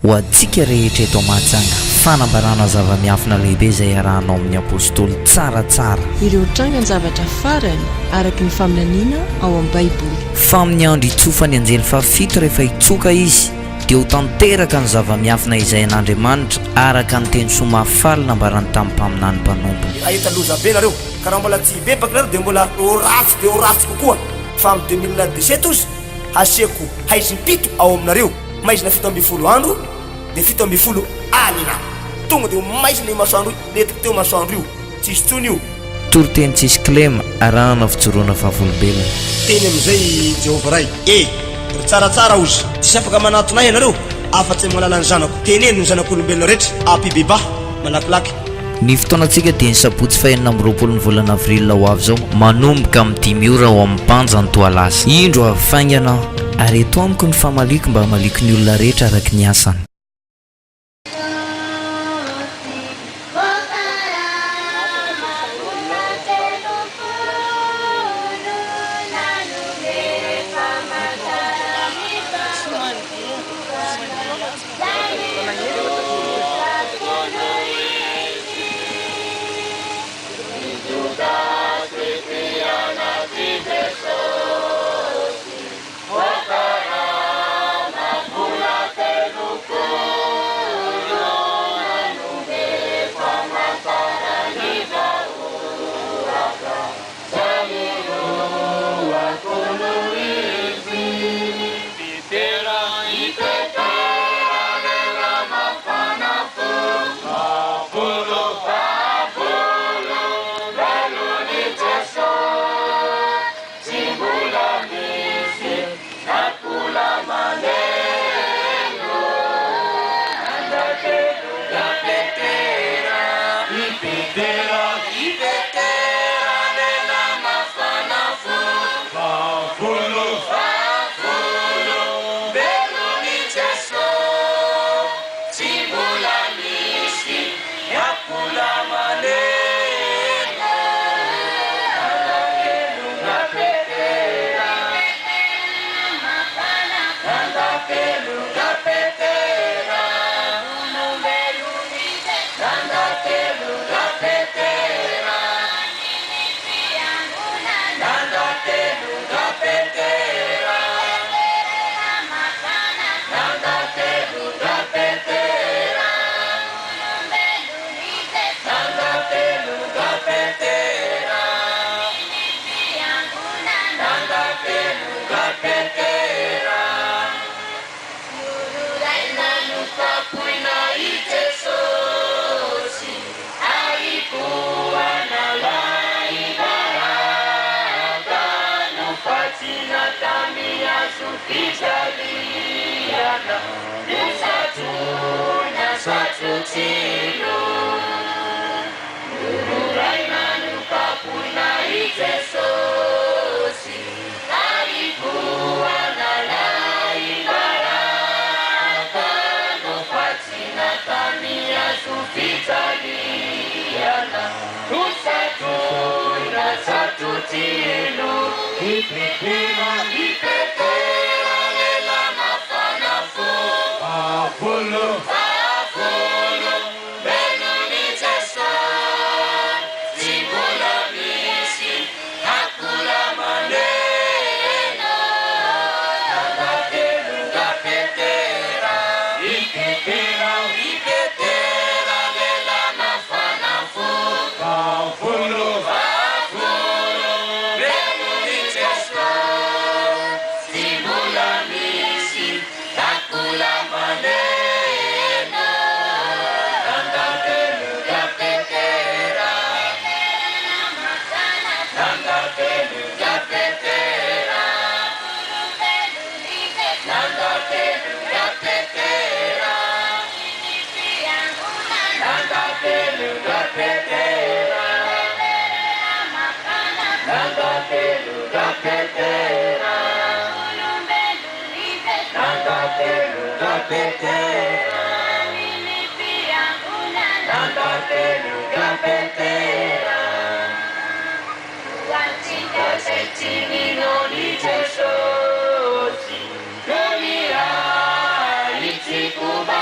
ho antsika rehetra eto Mahajanga fanambarana zava-miafina lehibe izay arahanao amin'ny apôstôly tsaratsara. Ireo trangany zavatra farany araka ny faminaniana ao amin'ny baiboly. Fa amin'ny andro hitsofa ny anjely fafito rehefa hitsoka izy dia ho tanteraka ny zava-miafina izay an'Andriamanitra araka ny teny soamafala nambarany tamin'ny mpaminany mpanombony. Ahita loza be nareo karaha mbola tsy bebaka nareo dia mbola oratsy kokoa fa amin'ny 2017 ozy haseko haisim-pito ao aminareo maizina 70 andro dia 70 alina tonga dia maizina io masoandro netiko teo masoandro io tsisy tsony io toriteny tsisy klema arahana fijoroana fahavolobelona teny amin'izay Jehovah ray ry tsaratsara ozy tsy afaka manatonay ianareo afa-tsy manala ny zanako teneny ny zanak'olombelona rehetra apibeba malakilaky. Ny fotoanantsika dia ny sabotsy fahenina amby 20 ny volana avril ho avy zao manomboka amin'ny 10 ora ao amin'ny panja ny toalasa indro avafaingana ary eto amiko ny famaliko mba hamaliko ny olona rehetra araka ny asany. Kuba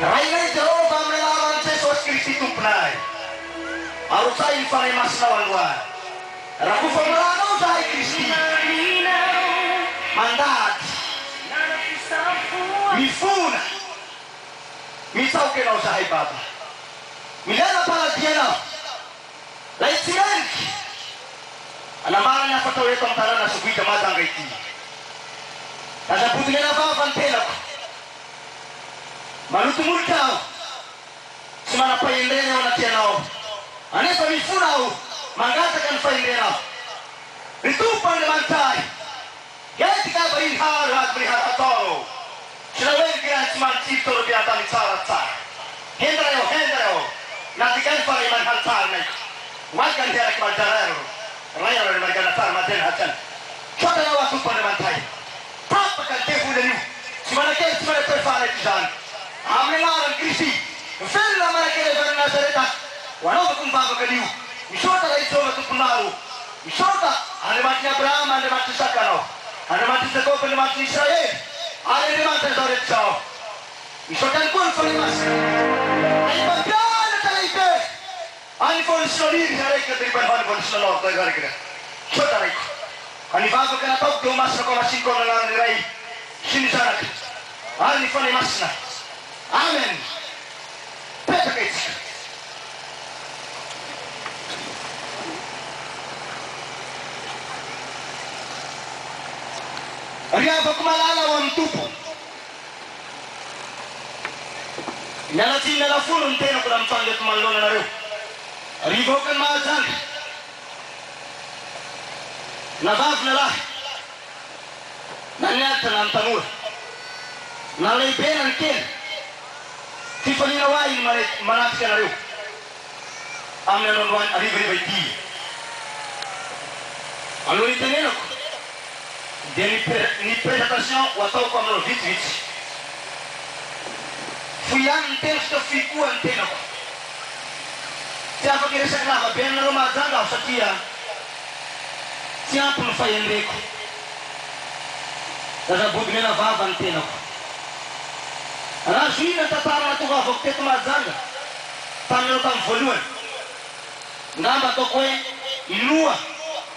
Rainai Jehovah melawan sesuatu Kristy tomponay. Arusay fanay masnaw Andwan. Raku pamalangaw sa Kristy. Mandat. Mifuna. Misaw kinaw sa Baba. Milana pala diyan. Lain sinan. Anamaran niya patuloy itong talan na subuy ka matang kay Ti. Kasi puti nga na ba pantelak. Malutumul ka. Sumana pa yung rena na tiyanaw. Ano pa mifunaw. Mangatakan pa yung rena. Ritupan naman tayo. Kaya tika ba yung harat melihat atau. Sinawin kaya siman cipto na pinatang itsara-tsara. Hendrayo. Natikan pa rin man hantar na ito. Huwag kan hiyak magdararo. Raya na naman ganatar matin hatan. Kota na wasu pa naman tayo. Papa kan tefu na niyo. Simana perfana tisan. Amne ngaran Kristy. Fel na mana kere bar Nazareta. Wano ba kung baba ka niyo. Misota na ito matupunaro. Misota. Ano naman ni Abraham, ano naman si Sakano. Ano naman si Jacob, ano naman si Israel. Ano naman si Zoret Sao. Misota ang kun falimas. Ay pagkaan na talaga. Ani pun solid hari ke tripan ban pun solo tak hari kita. Cota rai. Ani bago kana tau do mas ko masin ko na rai. Sini sana. Ani pun masna. Amen. Petakit. Ria ba kumalala wa mtupu. Nyalati na lafunu nteno kuna mpange tumalona na leo. Ribokan maazan nabaf nalah nanyata ng tanur nalaibenan kin tipaninawain manat ka na rin ang nanonwan aribay di ano rin tanin ako ni presentasyon wataw ko amalo vit fuyan tenos ka fikuan ten ako. Siapa kira sa kanaka, biyan na rumadagaw sa tiya, siya po na fayende ko. Nasabog niya na babante na ko. Rasui na tatara na ito ka, fokte tumadaga. Tanyo tang voluan. Nga ba ito ko inua,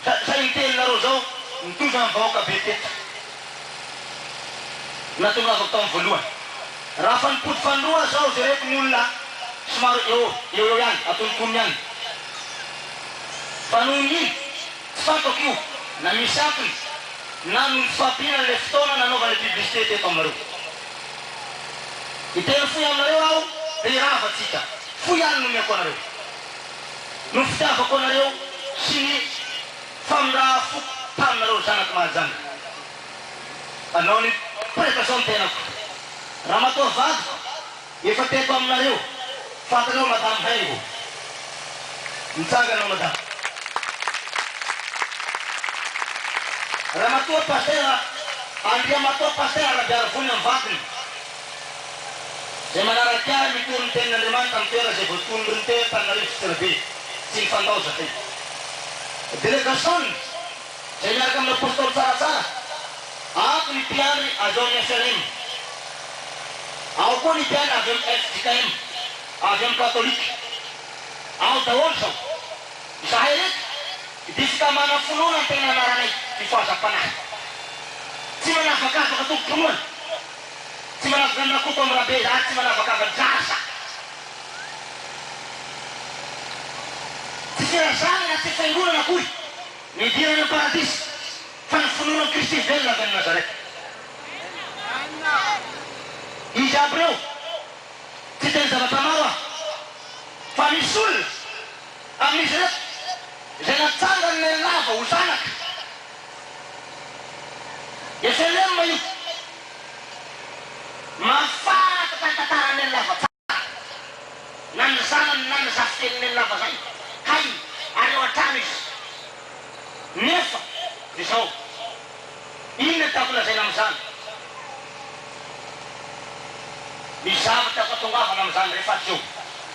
sa intel na rozo, ito sa ang ka betit. Na ito nga fokte ang voluan. Rafan put fanrua sa o siret mula, Smart yo yan atun kunyan panungin spanto kyu na misapin na mfapina leftona na nova le publicité tomaru itelo fuya mareo tera fatika fuya no me konaro no fita fa konaro sini famra fu tamaro sana kamazan anoni prestação tena ramato fad ifate tomareu Fatano madam hayo. Msaga no madam. Ramato pastera, andia mato pastera biar punya vakni. Semanara kya mitun ten na leman tampera se butun rente tanari serbi. Sing fandau sakit. Delegason. Senar kam na postol sara. Aku ni piani ajonya serim. Aku ni piani ajom FCKM. Agam Katolik, au dawolso, sahirit, diska mana fununan tengah naranai di fasa panah. Simana bakal ketuk kemun, simana ganda kutom rabeda, simana bakal berjasa. Sisira sana nasi pengguna nakui, ni dia yang paradis, fan fununan Kristus bela ben Nazaret. Ijabreu. Kita sahabat tamawa Famisul Amisret Zenatsangan nilava usanak Yeselem mayu Mafara ketataran nilava Nansanan nansaftin nilava say Hai Arwatanis Nefa Disaw Ini takula sa namsan Bisa bertanggung nama sang refasio,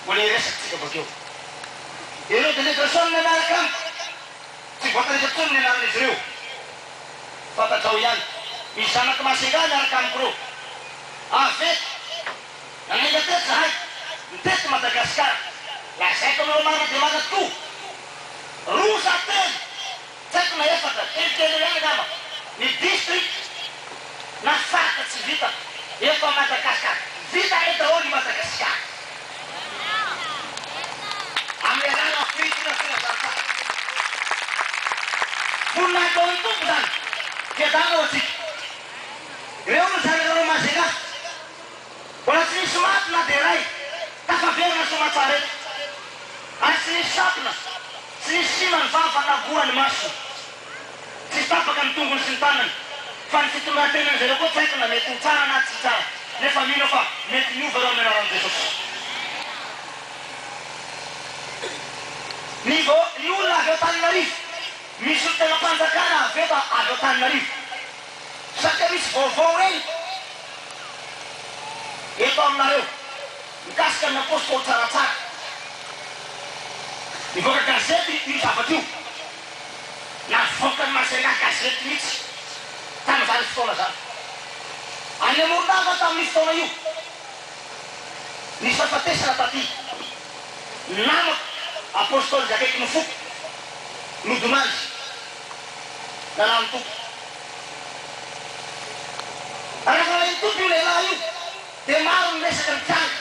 boleh resep sih kebetul. Ini delegason nenarkan, si kota delegason nenar Israel. Kota Cawian, bisa nak kemasikan nenarkan pro. Afet, yang ini jatuh sahai, tes Madagaskar. La seco no mara de mara tu. Rusa ten. Seco na efata. Ele tem ele gama. Ni district na faca se vita. Eu tô Madagascar. Vita é da onde Madagascar. A minha na frente na frente. Puna don tu bukan. Kita ngosik. Eu não sei como mais chegar. Quando se smart na derai, tá fazendo na sua parede. Assim sapna. Se siman fafa na gua ni masu. Se está pagando tungo sintanan. Fan se tu mate na zero ko feito na metu tsara na tsara. Ne família fa metu nu verão na ronde so. Nigo niula gotan nari. Misu tena panza kana veta agotan nari. Sakeris vovoen. Ito ang naro. Gaskan na posto tsara. Nigo ka kaseti ni sabatu. Na fokan masena kaseti ni. Tama sa istola sa. Ano mo dapat ang istola yu? Ni sa pates na pati. Namot apostol jake kinufuk. Nudumal. Nalantuk. Ano sa ito pinelayo? Demaron na sa kantang.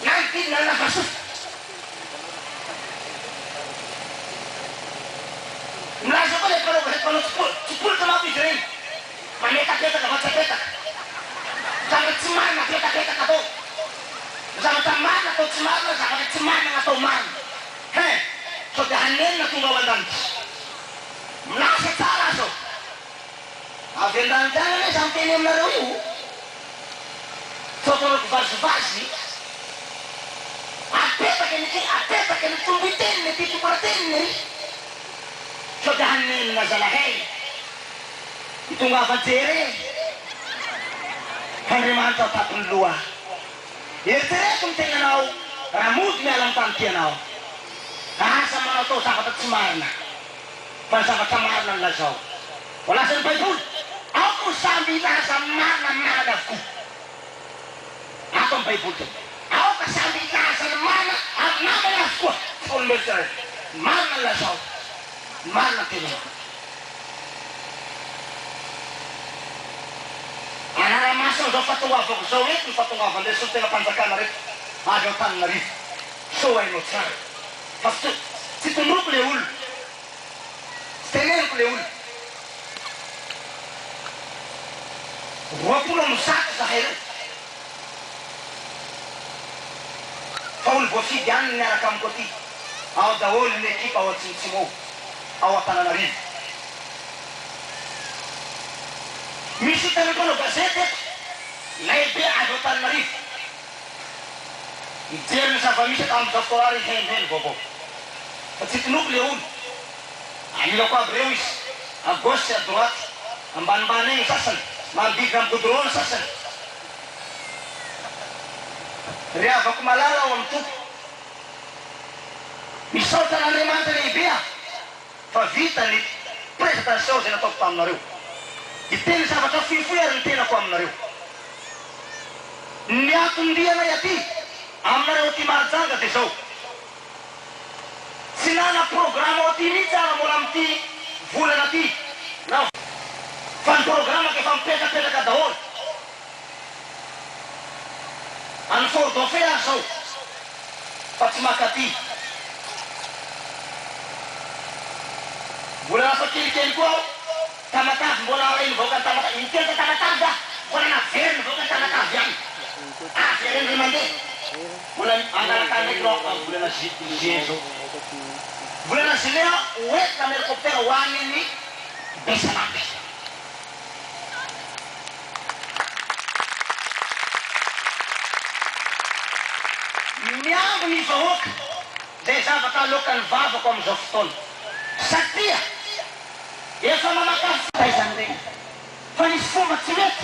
Nanti na napasok. Nasa pala kalau sepul sama pikirin. Maneka kita sama kita. Sama cemana kita kata. Sama teman atau cemana sama cemana atau man. Heh, sudah hanen na tungawalan. Nasa cara so. Agendan jangan sampai ni merayu. So kalau basi. Apa pakai tumbitin ni pitu partin ni. Sudah hanen na zalahai. Itu nggak berdiri. Hari mantap tak perlu. Ya saya penting nau. Ramut ni alam tantian nau. Sama nau tu sahabat semarna. Sahabat semarna lah so. Wala sa Bible. Ako sabi na sa mana aku. Atong Bible tu. Ako kasabi na sa mana aku. Unbeter. Mana lah so. Mana kini. Anak masuk do fatwa fok sowet do fatwa van de sultan pantakan rit ajotan rit sowai no tsar fastu situmruk leul stenen leul wapulo musak zahir faul bosi jan na kam koti aw dawol ne ki aw tsimo aw tananarit Misi telepono gazete, lei be agotan marif. Intern sa família tam doktorari hen gogo. Pati nucleun. Ani loko abrewis, agosto adroat, amban-bane sasan, mabigam kudron sasan. Ria baku malala untuk. Misal tanah lemanta ni bia. Fa vita ni prestação na top tam naru. Itin sa bata fifuya rin tina ko amnariw. Niya kundiya na yati. Amnariw ti marjanga ti so. Sinana programa o tinita na mulam ti vula na ti. Now, fan programa ke fan peta ka dahol. An for do fea so. Patsimakati. Vula na sa kilikil ko. Tamatah bola lain bukan tamatah intil ke tamatah dah bukan akhir bukan tamatah yang akhirin di mana bulan antara kami kalau bulan nasi bulan nasi ni wet kami helikopter wang ini bisa mati niang ni fahok desa batalukan vavo kom zofton saktia ya sama makan paisande fanis fuma timet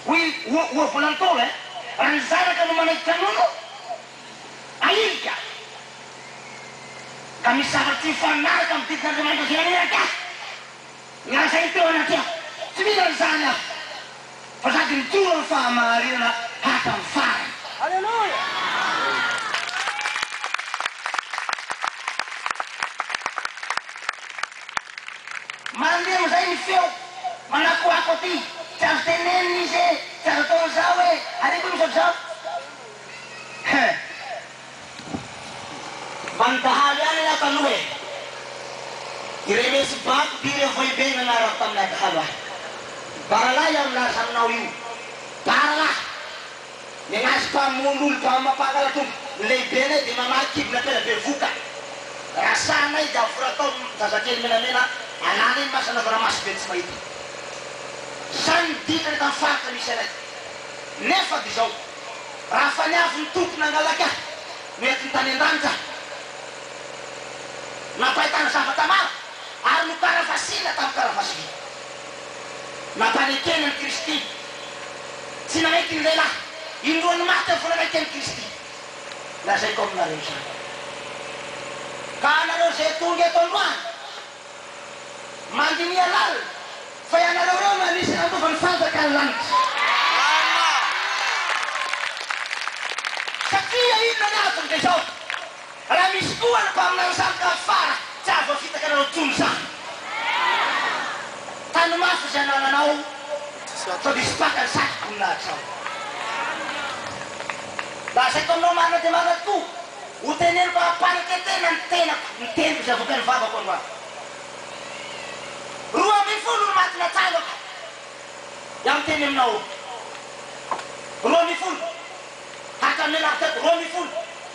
wo bulan tole ranzara kanu manai tanuno ayilka kami sahabat fanar kam tikar dengan kesini ya ngasa itu anak ya sembilan sana pasakin turun fama arina hakam far haleluya ny feo manakoako aty tsy azo teneniny izy tsy azo atao zao hoe areko misy zao mandahaly ihany la taloha ire mesy bato dire voibe nanarako taminay dahalo ahy baralahy iaho milaza aminao io baralahy menazy mpamon'olo mpamapakalatombo lehibe nay de mamakibona tena be voka rasanay de aforatao zazakely menamena anana iny masana varamaso be tsy mahita zany dikany tamin'ny faritra misy anay nefa de zao raha faniavy ny tompony angalaky ahy mety ny tany an-danitra napahitana zavatra maro ary no karavasina tamin'ny karavasina nampanekeny ny Kristy tsy nanaiky ny lehilahy indroany maty vola naiky ny Kristy lazaiko aminareo zany ka anareo zay tonga eto androany mandinia lal fa ianareo reo no anisy nandova ny fanjaka ny lanitra satria inona ny azony de zao raha misy koa ny mba aminareo zanaka afara tsy azo afitaka anareo tono zany tany mafy zay anananao sao disy paka ny saky voninahitra ao la zaiko aminao marina de marina tokoa ho teneny mba hampaniky tena ny tenako ny teniko zay avoka ny vavako androany 20 no maty natsangako iaho miteny aminao 20 haka menako tato 20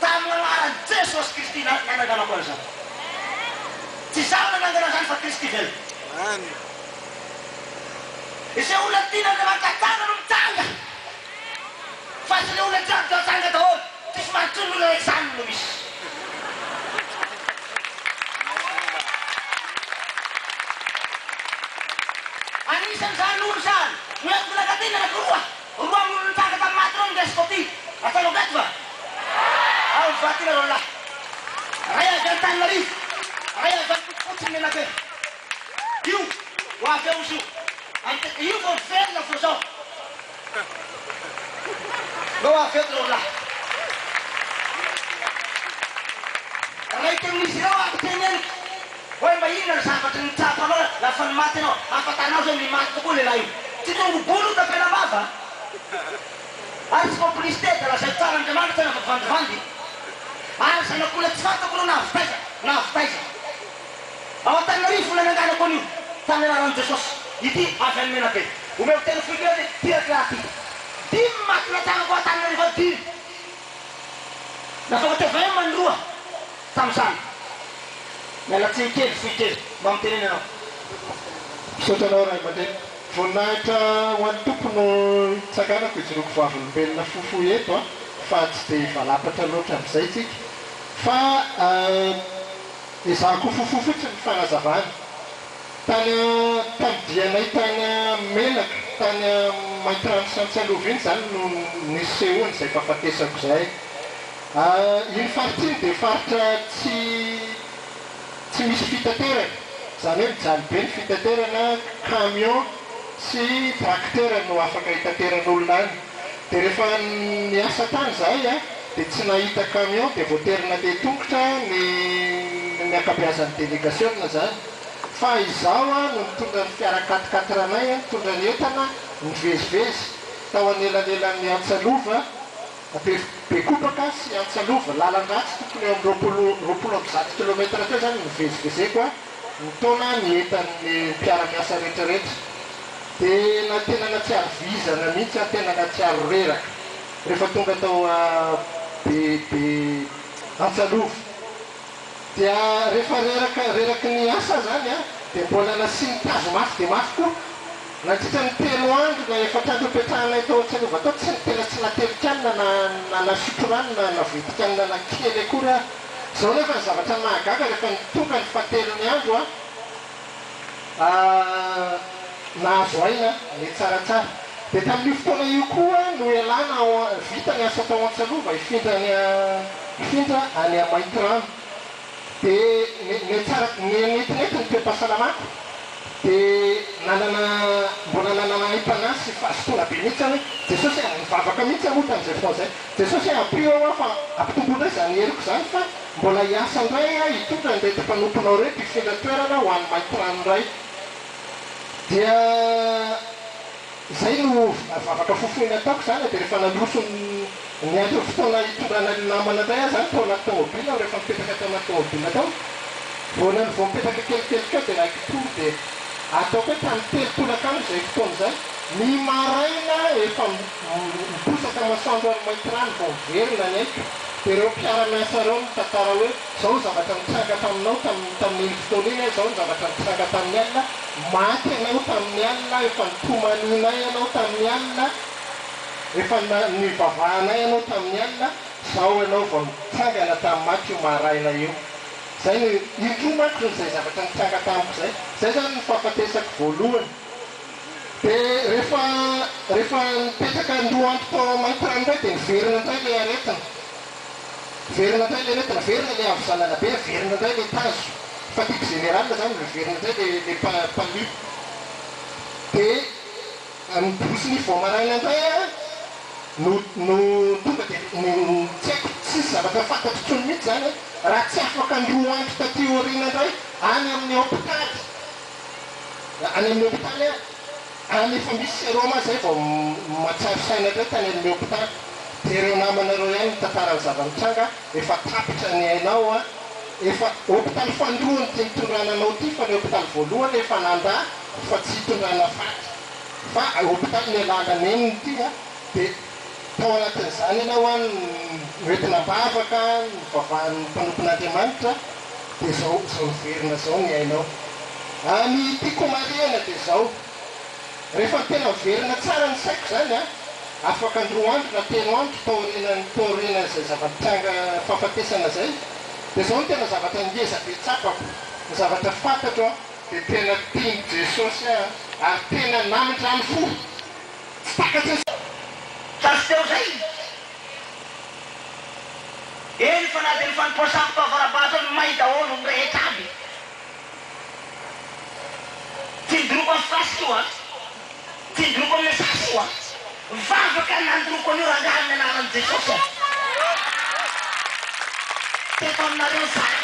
tamin'ny anaran'i Jesosy Kristy nananganako an'izany tsy zaho nanangana zany fa Kristy velo izay olona tina le mankatana no mitsanga fa tsy le olona jiaby zao tsanga daholo tsisy mantsony olona ray zany no misy anisan'izany olo zany noeko milakatina naky roa olo nitsanga tamin'ny maty reo ndesiko ty atanao gaty va ao vatina reo lahy ray avy Antananarivo ray avy fotsiny menake io ho avy eo izy io io vo velona fo zao no avy eto reo lahy raiky amin'izy reo ampiteneniko hoe mba inona ny zavatry ny tsapanao lafa ny maty anao afatanao zay ny maty tokoa lehilahy io tsy tongo bolo tapena bava ary tsy populicité da lazay tsara andriamanitra tena vavandovandy ary zanak'olona tsy fantako no navitaiza ao Antananarivo nananganako an'io tany anaran'i Jesosy ity avy any menabe omeo tena foikeo de tiaky raha ty dimy maty natsanako Antananarivo ao dimy lafa teva eo manroa tam'izany mialatsiny kely foikely mba miteneny anao Sotanao ray aman-dreny voninahitra ho an'ny tompo no tsaganako ijoroko voavolombelona fofo eto fa tsy de valapatra loatra amin'izay tsika fa izahako fofo fotsiny ny fanazavana tany dianay tany menaka tany maintirano Santsalova iny zany no nisy sehoany zay fahafatesako zay iny faritra iny de faritra tsy misy fitaterana zany hoe mijaly be ny fitaterana camion sy tracteur no afaka hitateran'olona any de rehefa niasa tany zay de tsy nahita camion de voaterina le tongotra ny akabeazan'ny délégation zany fa izaho no mitondra ny fiara 4x4 anay mitondra ny entana nivezivezy tao anelanelan'ny Antsalova be kopaka sy Antsalova lalan-dratsy tokony eo amin'ny 20 kilometra teo zany nivezivezeko nitaona ny entan'ny mpiara-miasa rehetrarehetra de na tena natsiaro vizana mihitsy tena natsiaro reraka rehefa tonga tao be Antsalova dia rehefa reraky ny asa zany de mbola nasiny tazo mafy de mafy koa nandritra ny 3 andro na efatrandro petrahanay tao Antsalova tao tena tsy natelikanina na nasitrorano na navitikanina nakely akory zao nefa ny zavatra mahagaga rehefa nitonga ny fahatelony andro nahazo aina le tsaratsara de tamin'io fotoana io koa no elana vita ny asa tao Antsalova ifindra any Maintirano de netinety ny toe-pahasalamako de mbola nanana impanasy fahasotoana be mihitsy hoe Jesosy nivavaka mihitsy aloha tam'izay fotoana zay Jesosy ampio ao fa ampitomboana zany heriko zany fa mbola hiasa ndray hitondra ndray ty mpanomponao reto ifindra toerana ho an'ny Maintirano ndray dia zay no afaka fofoina ataoko zany dia rehefa naloso ny andro fotoana hitondrana namana indray zany tao anaty tomobila rehefa mipetraka tao anaty tomobila tao vao mipetraka kelikely keo dia raiky toro dia ataoko hoe tamin'ny telopolaka any zay fotoana zay ny maraina efa miposaka masoandro any mainty rano vao miverina ny aiko dia ireo mpiara-miasa reo mitantara hoe zao zavatra nitranga taminao tamin'ny fotoana iny zao zavatra nitranga tamin'ny alina maty anao tamin'ny alina efa nitomaninay anao tamin'ny alina efa nivavahanay anao tamin'ny alina zao anao vao nitsangana tamin'ny maty io maraina io zay ny indro manko n'izay zavatra nitranga tamiko zay zany ny fahafatesako voalohany dia rehefa nipetraka androandro tao maintirano ndray dia niverina indray le aretina verina indray le aretina verina le avozanana be verina indray le tazo fatigue générale zany verina indray le palu dia miborosy ny vao maraina indray no tonga dia tsy haiko tsisy zavatra fantatro tsony mihitsy zany raha tsy afaka androandro taty orina indray any amin'ny hôpitaly any efa misy seroma zay vao matsaro saina indray tany amin'ny hôpitaly dia ireo namanareo ihany tantarany zava-mitranga efa tapitra ny ainao efa hôpitaly fandroany ty mitondrananao ty fa ny hôpitaly voalohany efa nandà fa tsy hitondrana faty fa hôpitaly ny alalany eniny ty dia tao anatin'izany ianao any hoentina mbavaka mivavahan'ny mpanompon'Andriamanitra dia zao miverina zao ny ainao ny tiako mariana dia zao rehefa tena miverina tsara ny saiko zany afaka androandro na telo andro taorinan'izay zava-mitranga fahafatesana zay dia zao ny tena zavatra ngeza be tsapako ny zavatra fantatro dia tena tiany Jesosy ary tena namindrany fo tsy takatry sasy teo zay eny fa naty ny faniposako tao avarabato ny may daholo ny rehetra aby tindroko amin'ny fasika io tindroko amin'ny sasy io vavaka nandroko an'io rangahy ny anaran'i Jesosy teto aminareo zany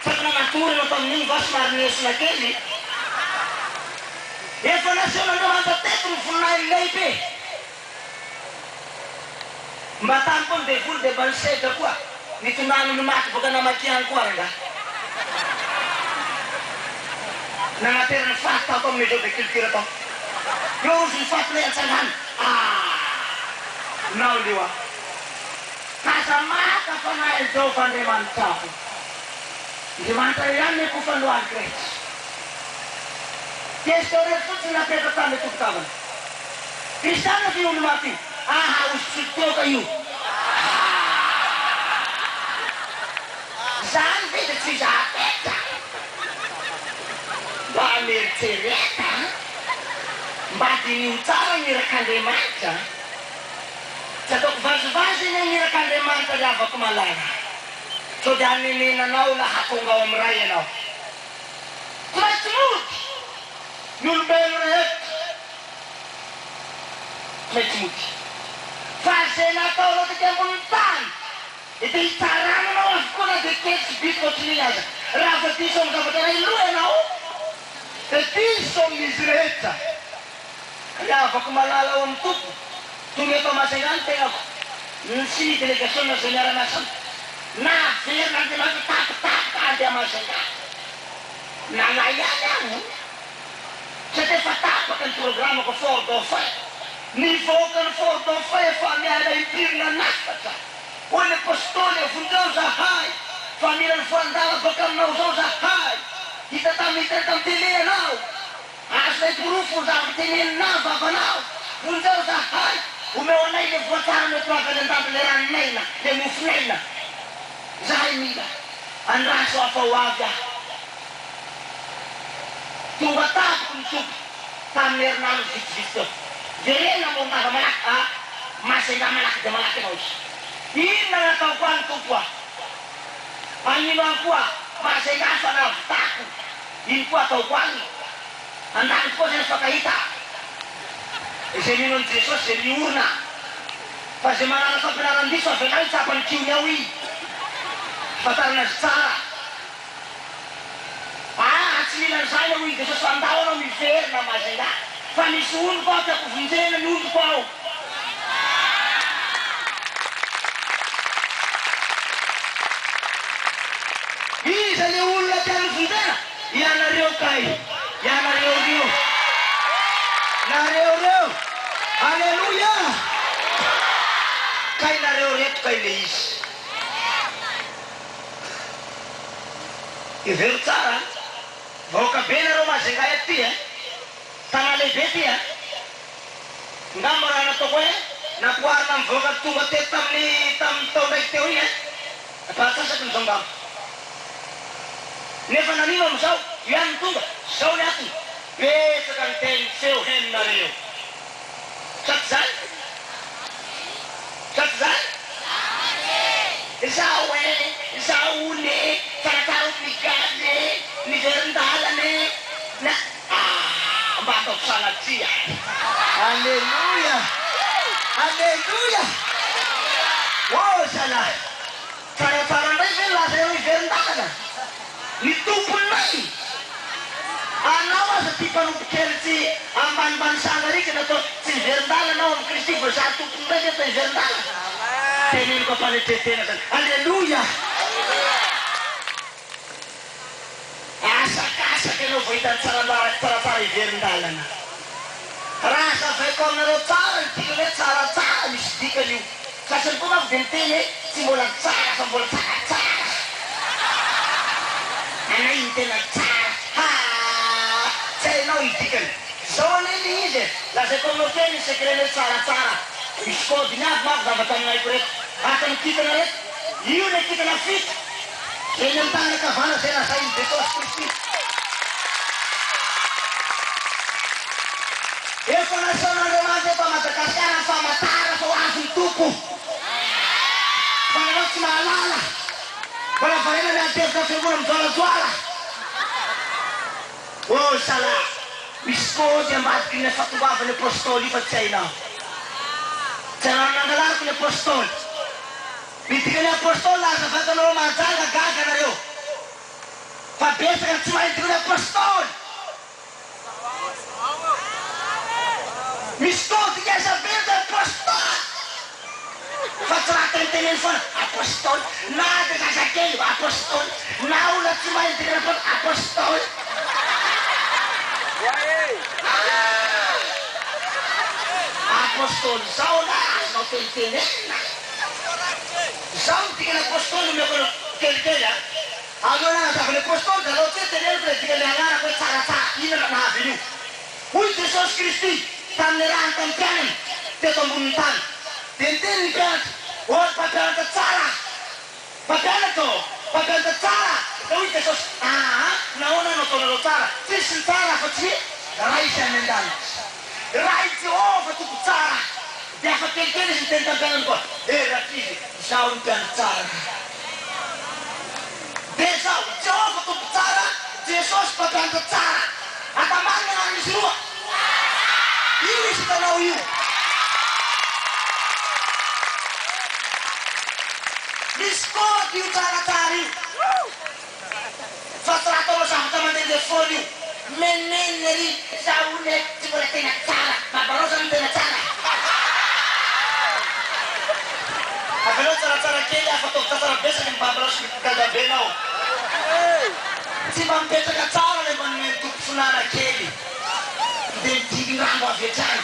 saky namatory anao tamin'iny va somary niesina kely efa naseon'Andriamanitra teto ny voninahiny lehibe mba tany koa ny devoly dia mba niseka koa nitondrano ny maty boka namakiany koa ranga nanaterany faty tao amin'ny maison de culture tao eo rozy ny faty lay an-tsangany nao leo kazamaka fanahy zao fandriamanitra afo Andriamanitra ihany ny kofandoany Kristy Yesu rehetra fotsiny napetraka tamin'ny tokotavana kristiana ty olo maty osotsoka io zany ve dia tsy zapetra mba mieritsereta mba dinio tsara mirak'Andriamanitra tsy ataoko vazivazy iny mirak'Andriamanitra le avako malala so dia haninenanao la hatonga ao amin'ny ray ianao tsy maintsy mody ny olombelo rehetra tsy maintsy mody fa zay natao anao taty ambony tany dia hitarananao avokoa na dia kely tsy bitika ohatriny aza raha fa diso amin'ny zavatra ray loha ianao dia diso amin'izy rehetra le avako malala ao amin'ny tompo tonga efa masangany tegnako sy ny délégation na zay miara-miasa na verina Andriamanitra tapitapika andeha masangany nanayany any satria efa tapaka ny programmako fort dauphin nivoaka ny fort dauphin efa miala impirina nafatra ho ny apôstôly avondreo zahay fa mila ny voandala baka aminao zao zahay hita tamihitany tamy tele anao azo naiporofo zavatra teneninao vavanao vondreo zahay omeo anay le voatsara ny toavany andavy le ranonaina le mofinaina zahay mila andraso afa ho avy aho tonga tapoko ny tompo tamin'ny herinandro vitsivitsy teo verena mo mava malaky masenga malaky dia malaky anao izy inona nataoko any tompo anino any koa masenga fa navitako iny koa ataoko any andany koa zay fakahita izay mino any Jesosy zay miorina fa zay manana fampianaran-diso avelao itsapany kiony ao i fatarina azy tsara tsy mila zay na hoy Jesosy andao anao miverina Majunga fa misy ondoko ao tiako vonjena ny ondoko ao iza le olona tiany vonjena ianareo kay ianareo rio nareo reo alleluia kay nareo reto kay le izy ivero tsara vahoaka be nareo Majunga eto ty tana lehibe ty ngamba raha nataoko hoe napoarina mivoaka tonga teto tamin'ny tao raiky teo iny apahatsasaky n'izao ngamba nefa nanino am'izao io any tonga zao ny atony betsaka ny teny feo heninareo saky zany saky zany zao zao ne karakara migane miverindalane na mba ataoko sanatria alleluia alleluia o zalahy tsaratsara ndray ve laza eo iverindalana ny tomponay anao aza ty mpanompo kely tsy ambanimbany sangarika natao tsy iverindala anao amin'ny Kristy voaza tompony ndray nefa iverindala teneniko ampanetretena zany alleluia asakasaky anao vohitany tsaratsara iverindalana raha zavaiko aminareo tsara nytika hoe tsaratsara misy dikany io sasany koa mako de miteny hoe tsy mbola tsara fa mbola tsaratsara anay ny tena tsara tsy hainao idikany zao aneny izy lazaiko aminao teny ny secret hoe tsaratsara misy kodiny aby mako zavatra aminaiko reto aka ny kitana reto io le kitana fito eny amin'ny tany kavana zay nasainy Jesosy Kristy efa nasaon'Andriamanitra eto Madagasikara famatara fa ho azony tompo fa nanao tsy mahalala mbola varena miatevitra fiangonana mijolajoala o sala misy kody ambadiky ny fatongoavany apôstôly fa tsy hainao tsy hanao nangalariko ny apôstôly midika ny apôstôly lazavantanao majanga gaga nareo fa betsaka ny tsy mahitiko ny apôstôly misy kody kesa betsy apôstôly fa tsy raha tenteneny foana apôstôly na de zazakely apôstôly na olona tsy mahitiko ny apôstôly apôstôly zao na azonao tentenena zao midika ny apôstôly omeko kelikely aleo nanazavany apôstôly da lao tsy teneniko le dika le anarako hoe tsaratsara inona nahavy an'io hoy Jesosy Kristy tamin'ny raha tamy mpianany teto amboniny tany de niteny ny mpianatra ory mpampianatra tsara mpampianatra tsara da hoy Jesosy nahoana anao ataonareo tsara tsisy ny tsara fa tsy raha izy any an-danitra raha Jehova tompo tsara de afa kelikely izy niteny tampianany koa rakizy zao ny mpianatra tsara de zao Jehova tompo tsara Jesosy mpampianatra tsara atamarina anany izy roa io izy hitanao io misy kody io tsaratsara io fa tsy raha ataonao zavatra mandeha fôny io menene ry zaho ne tsy mbola tena tsara babanao zany tena tsara afanao tsaratsara kely afa ataoko tsaratsara besaka ny babanao sy dadabenao tsy mba mipetraka tsara le manome ny tompo finana kely de mitily rano avy hatrany